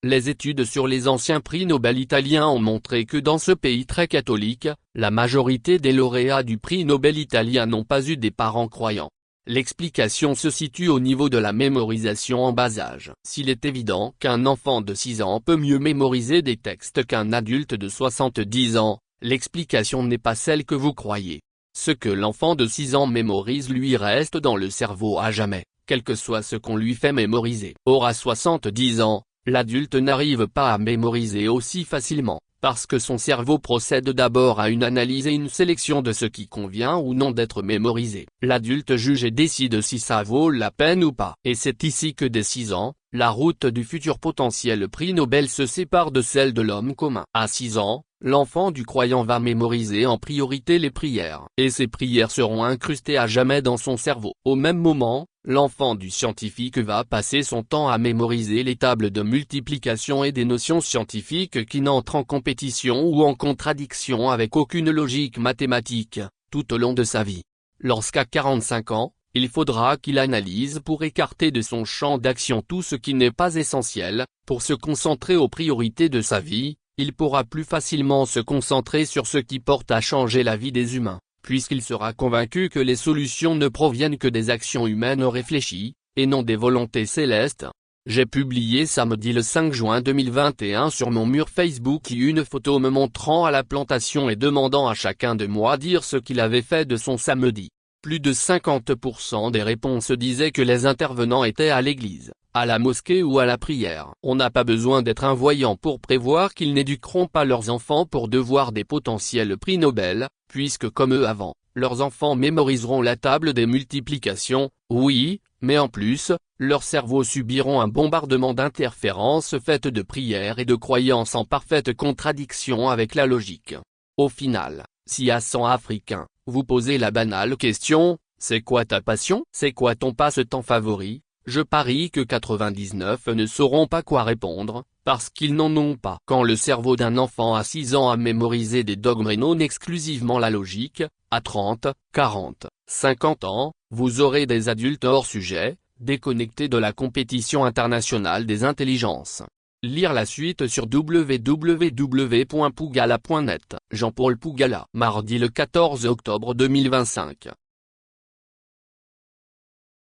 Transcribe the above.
Les études sur les anciens prix Nobel italiens ont montré que dans ce pays très catholique, la majorité des lauréats du prix Nobel italien n'ont pas eu des parents croyants. L'explication se situe au niveau de la mémorisation en bas âge. S'il est évident qu'un enfant de 6 ans peut mieux mémoriser des textes qu'un adulte de 70 ans, l'explication n'est pas celle que vous croyez. Ce que l'enfant de 6 ans mémorise lui reste dans le cerveau à jamais, quel que soit ce qu'on lui fait mémoriser. Or à 70 ans, l'adulte n'arrive pas à mémoriser aussi facilement, parce que son cerveau procède d'abord à une analyse et une sélection de ce qui convient ou non d'être mémorisé. L'adulte juge et décide si ça vaut la peine ou pas. Et c'est ici que dès 6 ans, la route du futur potentiel prix Nobel se sépare de celle de l'homme commun. À 6 ans, l'enfant du croyant va mémoriser en priorité les prières, et ces prières seront incrustées à jamais dans son cerveau. Au même moment, l'enfant du scientifique va passer son temps à mémoriser les tables de multiplication et des notions scientifiques qui n'entrent en compétition ou en contradiction avec aucune logique mathématique, tout au long de sa vie. Lorsqu'à 45 ans, il faudra qu'il analyse pour écarter de son champ d'action tout ce qui n'est pas essentiel, pour se concentrer aux priorités de sa vie. Il pourra plus facilement se concentrer sur ce qui porte à changer la vie des humains, puisqu'il sera convaincu que les solutions ne proviennent que des actions humaines réfléchies, et non des volontés célestes. J'ai publié samedi le 5 juin 2021 sur mon mur Facebook une photo me montrant à la plantation et demandant à chacun de moi dire ce qu'il avait fait de son samedi. Plus de 50% des réponses disaient que les intervenants étaient à l'église, à la mosquée ou à la prière. On n'a pas besoin d'être un voyant pour prévoir qu'ils n'éduqueront pas leurs enfants pour devoir des potentiels prix Nobel, puisque comme eux avant, leurs enfants mémoriseront la table des multiplications, oui, mais en plus, leurs cerveaux subiront un bombardement d'interférences faites de prières et de croyances en parfaite contradiction avec la logique. Au final, si à 100 Africains, vous posez la banale question, c'est quoi ta passion? C'est quoi ton passe-temps favori? Je parie que 99 ne sauront pas quoi répondre, parce qu'ils n'en ont pas. Quand le cerveau d'un enfant à 6 ans a mémorisé des dogmes et non exclusivement la logique, à 30, 40, 50 ans, vous aurez des adultes hors sujet, déconnectés de la compétition internationale des intelligences. Lire la suite sur www.pougala.net. Jean-Paul Pougala. Mardi le 14 octobre 2025.